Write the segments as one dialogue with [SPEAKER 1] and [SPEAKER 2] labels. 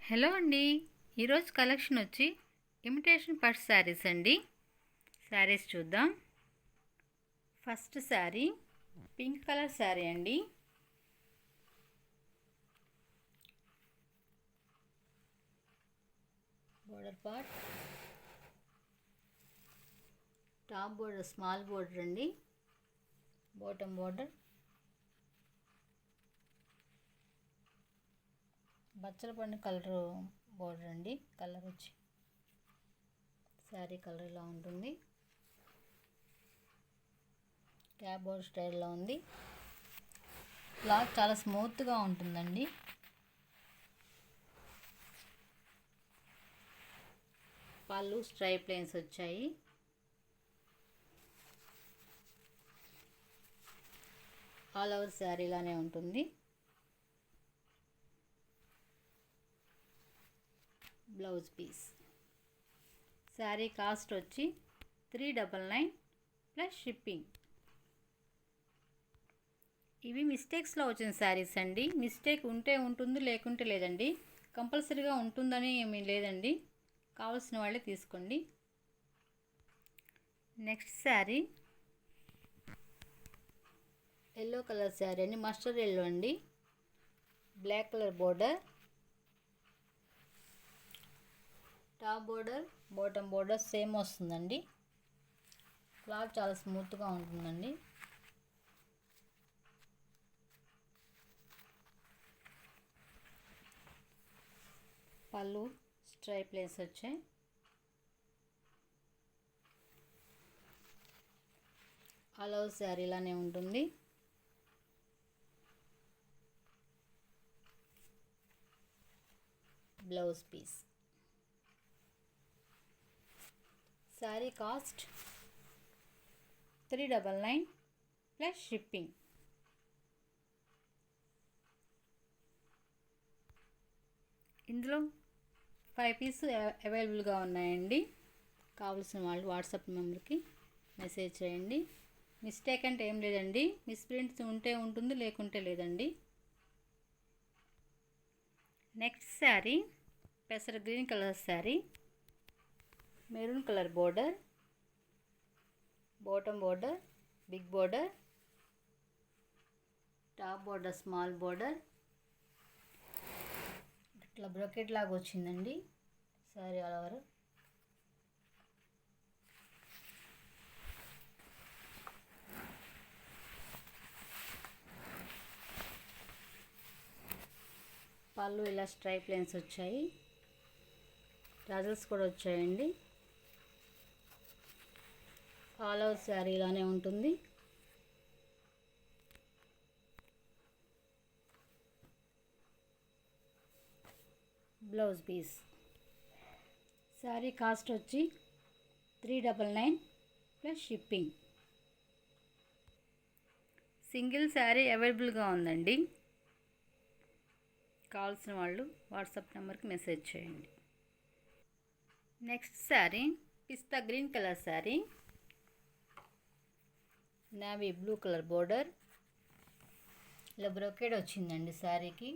[SPEAKER 1] Hello అండి. ఈరోజు collection వచ్చి ఇమిటేషన్ పట్టు శారీస్ అండి. శారీస్ చూద్దాం. First sari pink colour sari అండి. Border part, top border small border అండి. బాటమ్ బోర్డర్ బచ్చల పండు కలర్ బోర్డర్ అండి. కలర్ వచ్చి శారీ కలర్ ఇలా ఉంటుంది. క్యాప్ బోర్డర్ స్టైల్లో ఉంది. క్లాత్ చాలా స్మూత్గా ఉంటుందండి. పళ్ళు స్ట్రైప్ లైన్స్ వచ్చాయి. ఆల్ ఓవర్ శారీ లానే ఉంటుంది. Blouse piece. శారీ కాస్ట్ వచ్చి 399 ప్లస్ షిప్పింగ్. ఇవి మిస్టేక్స్లో వచ్చిన శారీస్ అండి. మిస్టేక్ ఉంటే ఉంటుంది, లేకుంటే లేదండి. కంపల్సరీగా ఉంటుందని ఏమీ లేదండి. కావాల్సిన వాళ్ళే తీసుకోండి. Next sari yellow colour sari అండి. మస్టర్డ్ ఎల్లో అండి. Black colour border, top border bottom border same వస్తుందండి. క్లాత్ చాలా స్మూత్గా ఉంటుందండి. పళ్ళు స్ట్రైప్ లైన్స్ వచ్చాయి. ఆల్ ఓవర్ శారీ లానే ఉంటుంది. Blouse piece. Sari cost 399 plus shipping. ఇందులో 5 పీస్ అవైలబుల్గా ఉన్నాయండి. కావాల్సిన వాళ్ళు వాట్సాప్ నెంబర్కి మెసేజ్ చేయండి. మిస్టేక్ అంటే ఏం లేదండి. మిస్ప్రింట్స్ ఉంటే ఉంటుంది, లేకుంటే లేదండి. నెక్స్ట్ శారీ పెసర green colour sari. Maroon colour border, bottom border big border, top border small border. ఇట్లా బ్రొకెట్ లాగా వచ్చిందండి శారీ ఆల్ ఓవర్. పళ్ళు ఇలా స్ట్రైప్ లైన్స్ వచ్చాయి. టజల్స్ కూడా వచ్చాయండి. ఆల్ ఓవర్ శారీ ఇలానే ఉంటుంది. Blouse piece. శారీ కాస్ట్ వచ్చి 399 ప్లస్ షిప్పింగ్. సింగిల్ శారీ అవైలబుల్గా ఉందండి. కావాల్సిన వాళ్ళు వాట్సాప్ నెంబర్కి మెసేజ్ చేయండి. నెక్స్ట్ శారీ పిస్తా green colour sari. Navy blue colour border. ఇలా బ్రొకెడ్ వచ్చిందండి శారీకి.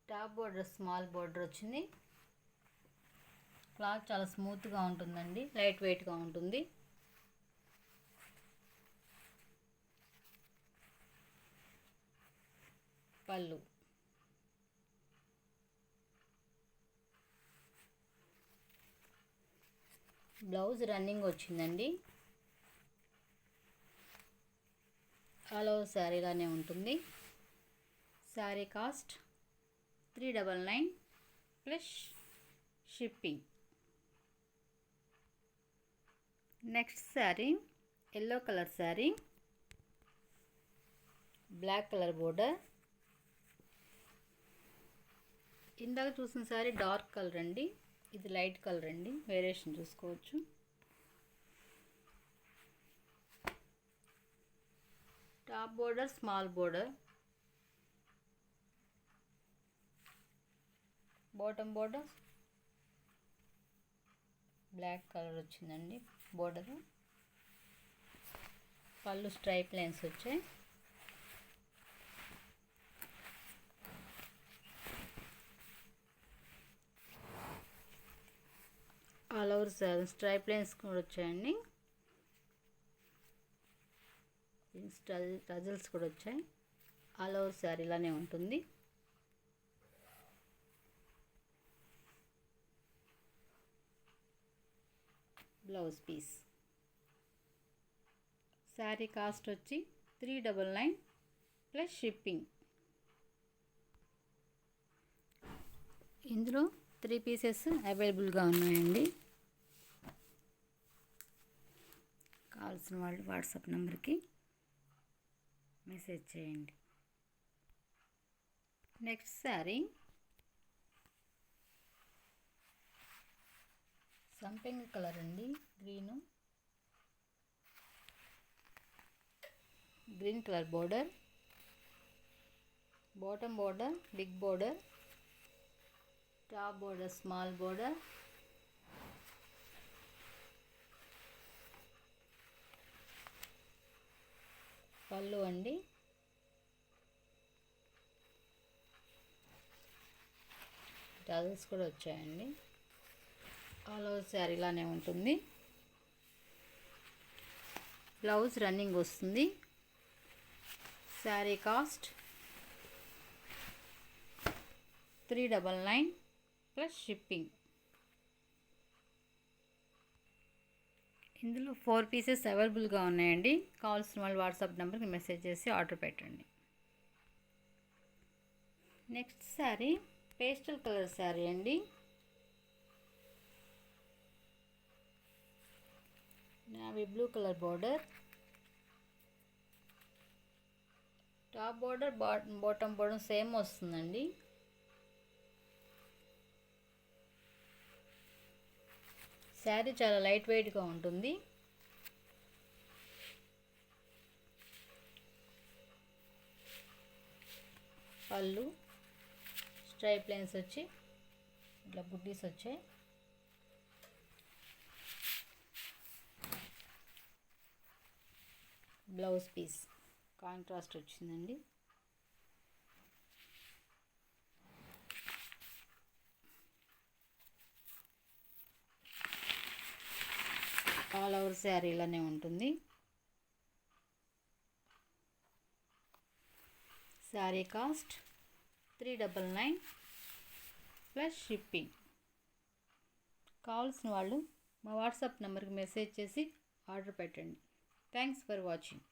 [SPEAKER 1] టాప్ బోర్డర్ స్మాల్ బోర్డర్ వచ్చింది. క్లాత్ చాలా స్మూత్గా ఉంటుందండి. లైట్ వెయిట్గా ఉంటుంది. పళ్ళు. బ్లౌజ్ రన్నింగ్ వచ్చిందండి. ఆల్ ఓవర్ శారీలానే ఉంటుంది. Sari cost 399 plus shipping. Next sari yellow colour sari. Black colour border. ఇందాక చూసిన శారీ డార్క్ కలర్ అండి. ఇది లైట్ కలర్ అండి. వేరియేషన్ చూసుకోవచ్చు. Top border small border, bottom border black colour వచ్చిందండి బోర్డర్. పళ్ళు స్ట్రైప్ లైన్స్ వచ్చాయి. ఓవర్ స్ట్రైప్ లైన్స్ కూడా వచ్చాయండి. టజల్స్ కూడా వచ్చాయి. ఆల్ ఓవర్ శారీ ఇలానే ఉంటుంది. Blouse piece. శారీ కాస్ట్ వచ్చి 399 ప్లస్ షిప్పింగ్. ఇందులో 3 పీసెస్ అవైలబుల్గా ఉన్నాయండి. కావాల్సిన వాళ్ళు వాట్సాప్ నెంబర్కి మెసేజ్ చేయండి. నెక్స్ట్ శారీ సంపెంగ కలర్ అండి. Green colour border, bottom border big border, top border small border, పళ్ళు అండి. టజల్స్ కూడా వచ్చాయండి. ఆల్ ఓవర్ శారీ ఇలానే ఉంటుంది. బ్లౌజ్ రన్నింగ్ వస్తుంది. Sari cost 399 plus shipping. ఇందులో 4 పీసెస్ అవైలబుల్గా ఉన్నాయండి. కావాల్సిన వాళ్ళు వాట్సాప్ నెంబర్కి మెసేజ్ చేసి ఆర్డర్ పెట్టండి. Next sari pastel colour sari అండి. Navy blue colour border, top border bottom border same వస్తుందండి. శారీ చాలా లైట్ వెయిట్గా ఉంటుంది. పళ్ళు స్ట్రైప్ లైన్స్ వచ్చి ఇట్లా బుడ్డీస్ వచ్చాయి. బ్లౌజ్ పీస్ కాంట్రాస్ట్ వచ్చిందండి. ఆల్ ఓవర్ శారీ ఇలానే ఉంటుంది. Sari cost 399 plus shipping. కావాల్సిన వాళ్ళు మా వాట్సాప్ నెంబర్కి మెసేజ్ చేసి ఆర్డర్ పెట్టండి. Thanks for watching.